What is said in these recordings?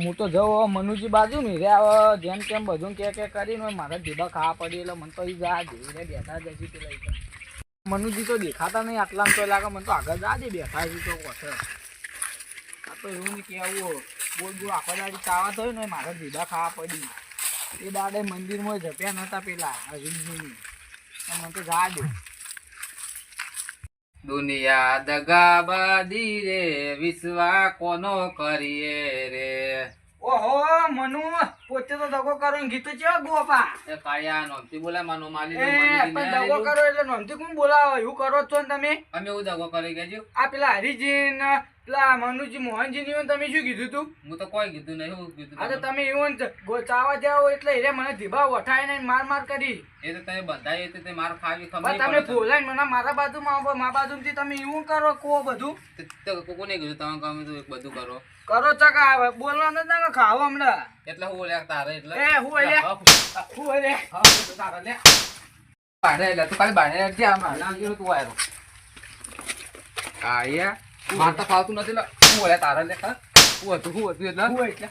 હું તો જઉં મનુજી બાજુ ને રે આવે જેમ તેમ બધું કે કરીને મારા ઢીબા ખાવા પડી એટલે મને તો ઈ જા ધીરે બેઠા જશે પેલા મનુજી તો દેખાતા નહીં આટલામાં તો લાગે મને તો આગળ જા દે બેઠા છે તો કોઠે આ તો એવું નહીં કેવું બોલ બોલ આખો દાડી ચાવા થયો ને મારા ઢીબા ખાવા પડી એ દાડે મંદિરમાં જપ્યા નહોતા પેલા અરવિંદજી મને તો જા દે દુનિયા દગાબાદી રે વિશ્વા કોનો કરીએ રે ઓહો મનુ પોતે તો દગો કરો ને ગીતો છે ગોપા એ કાળિયા નોમથી બોલે માનો માલી એ પણ દગો કરો એટલે નોમથી કોણ બોલાવો એવું કરો છો ને તમે અમે એવું દગો કરી ગયો આ પેલા હરીજી ને પેલા મનુજી મોહનજી ની તમે શું કીધું તું હું તો કોઈ કીધું નહીં હું કીધું આ તો તમે એવું ચાવા જાઓ એટલે એને મને ધીબા વઠાય ને માર માર કરી એ તો તમે બંધાય તો તે માર ખાવી ખબર પણ તમે બોલાય મને મારા બાજુમાં મા બાજુથી તમે એવું કરો કો બધું તો કોને કીધું તમે ગમે તો બધું કરો કરો ચકા બોલવાનું જ ના ખાવો હમણાં એટલે હું બોલ્યા તારે એટલે એ હું અલ્યા હું અલ્યા હા તો તારે લે બાણે એટલે તું ખાલી બાણે જે આમ નામ ગયો તું આયો આયા માર તો ફાવતું નથી લે હું બોલ્યા તારે લે હું હતું એટલે હું એટલે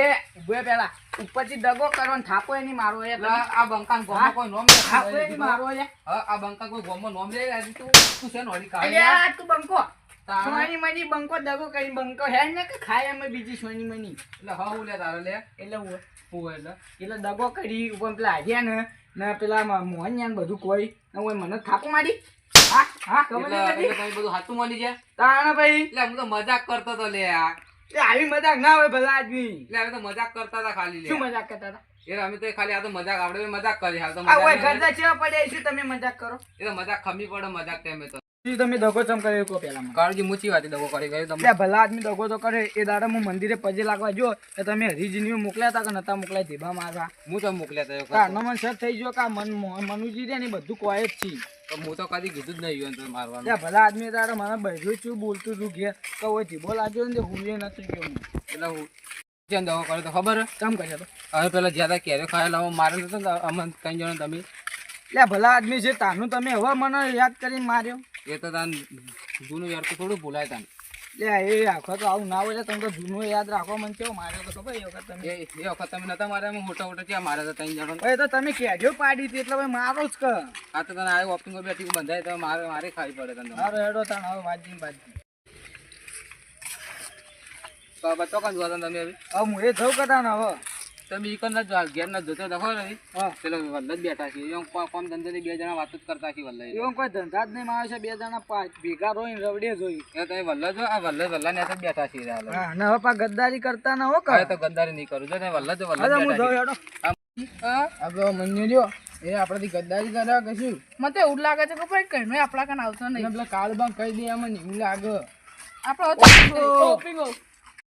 એ ઉભે પેલા ઉપરથી દગો કરો ને થાપો એની મારો એટલે આ બંકાન ગોમો કોઈ નોમ લે થાપો એની મારો લે હા આ બંકા કોઈ ગોમો નોમ લે આજે તું છે નોડી કાઢ અલ્યા તું બંકો સોની મની બંકો દગો કરી બંકો હે ને કે ખાય અમે બીજી સોની મની એટલે હા હું લે તારે લે એટલે હું એટલે દગો કરી ઉપર પેલા આવ્યા ને પેલા મોહન ને બધું કોઈ ને ઓય મને થાપો મારી હા હા ખબર એટલે નથી તમે બધું હાથું મળી જાય તાણા ભાઈ એટલે હું તો મજાક કરતો તો લે આ એ આવી મજાક ના હોય ભલા આદમી એટલે અમે તો મજાક કરતા હતા ખાલી લે શું મજાક કરતા હતા એ અમે તો ખાલી આ તો મજાક આવડે મજાક કરી હાલ તો આ ઓય મજાક ગરદા ચેવા પડ્યા છે તમે મજાક કરો એ તો મજાક ખમી પડે મજાક ટાઈમે તો તમે દગો ચમ કર્યો કો પેલા મને કાળજી મૂચી વાતી દગો કરી ગયો તમે એટલે ભલા આદમી દગો તો કરે એ દાડા હું મંદિરે પજે લાગવા જો તો તમે હરીજીની મોકલ્યા હતા કે નતા મોકલ્યા ધીબા મારવા હું તો મોકલ્યા કા નમન સર થઈ ગયો કા મનુજી રે ને બધું કોઈ જ છી તો હું તો કદી કીધું જ નહીં તો મારવાનું ત્યાં ભલા આદમી તારે મને બહેરું છું બોલતું તું ઘેર તો હોય ધીબો લાગ્યો ને હુંએ નથી ગયો હું એટલે હું જેમ દગો કર્યો તો ખબર કેમ કર્યો તો હવે પેલા જ્યાં કેરી ખાયેલા મારે નતો ને અમને ત્રણ જણા તમે એટલે ભલા આદમી છે તાનું તમે હવે મને યાદ કરીને માર્યો એ તો તાન જૂનું યાર તો થોડું ભૂલાય તાન એટલે એ આખો તો આવું ના હોય તમે તો જૂનું યાદ રાખો મને કેવું માર્યો તો ખબર એ વખત તમે એ વખત તમે નતા મારે મોટા મોટા ત્યાં મારે તો ત્રણ જણા એ તો તમે કેજો પાડી હતી એટલે ભાઈ મારો જ કર આ તો તને આ ઓપનિંગ બેઠી બંધાય તો મારે ખાવી પડે તને મારો હેડો તાણ હવે વાજી તો બતો કાં જોતા તમે હવે હું એ જવું કદા ને હવે તમે ઈ કન જ ઘેર ન જોતો દેખો ને હા પેલો વલ્લભ બેઠા છે એ કોમ ધંધે બે જણા વાત જ કરતા છે વલ્લભ એવું કોઈ ધંધા જ નહીં મારે છે બે જણા ભેગા રોઈને રવડે જોઈ એ તમે વલ્લભ જો આ વલ્લભ ને જ બેઠા છે હાલ હા ને હવે પા ગદ્દારી કરતા ના હો હવે કરે તો ગદ્દારી નહીં કરું જો ને વલ્લભ અરે હું બેઠા જાઉં છે હેડો આપણો મન્યુ રહ્યો એ આપણાથી ગદ્દારી કર્યા કશું મને એવું લાગે છે કે ભાઈ કઈ આપણા કાન આવતો નહીં પેલા કાળબાંગ કહી દે અમને એવું લાગે આપણો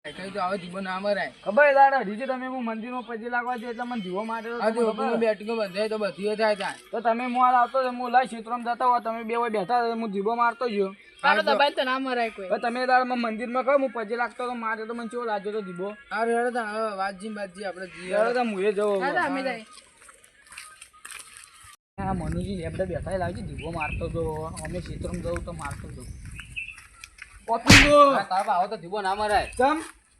કઈ તો આવે દીવો ના મરાય ખબર દાડા હજી તમે હું મંદિરમાં પજી લાગવા દે એટલે મને દીવો માટે બેઠકો બંધાય તો બધી થાય ત્યાં તો તમે મોલ આવતો હું લઈ ક્ષેત્રમાં જતા હો તમે બે હોય બેઠા હું દીવો મારતો ગયો તારો દબાઈ તો ના મરાય કોઈ તમે દાડા મંદિરમાં કહો હું પજી લાગતો તો મારે તો મને કેવો લાગ્યો તો દીવો અરે વાતજી આપણે મુએ જવો અમે જાય હા મનુજી લેબડે બેઠા લાવજો દીવો મારતો તો અમે ક્ષેત્રમાં જવું તો મારતો તો આવો તો ધીબો ના મરાય ચમ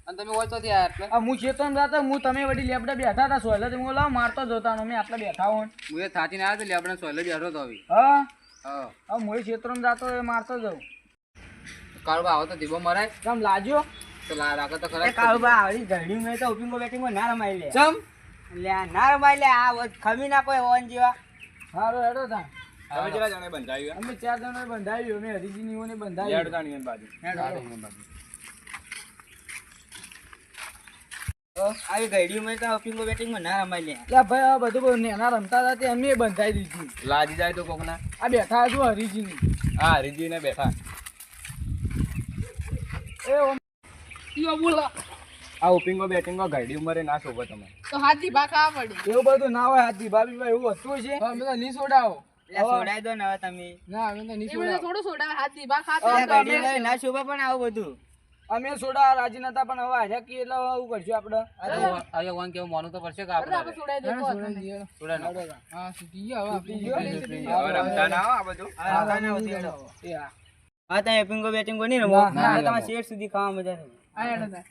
અને તમે હોય તો ત્યાં એટલે હું ક્ષેત્રમાં જતો હું તમે વડી લેબડે બેઠા હતા સોયલે હું લાવ મારતો જોતા મેં આટલા બેઠા હોય હું એ થાચીને આવ્યો તો આપણે સોયલે બેઠો તો હવે હા હા હું ક્ષેત્રમાં જતો એ મારતો જાઉં કાળબા આવો તો ધીબો મરાય ચમ લાજો તો રાખો તો ખરા કાળુબા આવડી ઘડી મેં તો ઉપિંગો બેટિંગમાં ના રમાઈ લે ચમ લે ના રમાઈ લે આ ખમી ના કોઈ ઓન જેવા હારો હેડો તા તમે કેટલા જણે બંધાવ્યું અમે 4 જણા બંધાવ્યું અમે હરીજીની ઓને બંધાવ્યું હેડ તાણી બાજુ આવી ઘડી મેં તો ઉપિંગો બેટિંગમાં ના રમાઈ લે લે ભાઈ આ બધું નેના રમતા હતા તે અમે બંધાઈ દીધી લાજી જાય તો કોકના આ બેઠા છું હરીજીની હા હરીજીને બેઠા એ ઓમ યો બોલા આ ઓપિંગો બેટિંગો ઘરડી ઉંમરે ના શોભો તમે તો હાથી બા ખાવા પડી એવું બધું ના હોય હાથી ભાભી ભાઈ એવું વસ્તુ છે અમે તો નહીં છોડાવો સોડાઈ દો ને હવે તમે ના અમે તો નહીં એ મને છોડાવો થોડું સોડા હાથી બા ખાતા ઘડી ના શોભા પણ આવું બધું અમે છોડા રાજી નતા પણ હવે હાજર કી એટલે આવું કરશું આપણે આજે વન કેવું માનવું તો પડશે કે આપણે આપણે સોડાઈ દેખો થોડા ના હા સુટી ગયો હવે રમતા ના આવો આ બધું હા તમે પિંગો બેટિંગો નહીં રમો ના, તમારે શેર સુધી ખાવા મજા થાય આ હેડો તા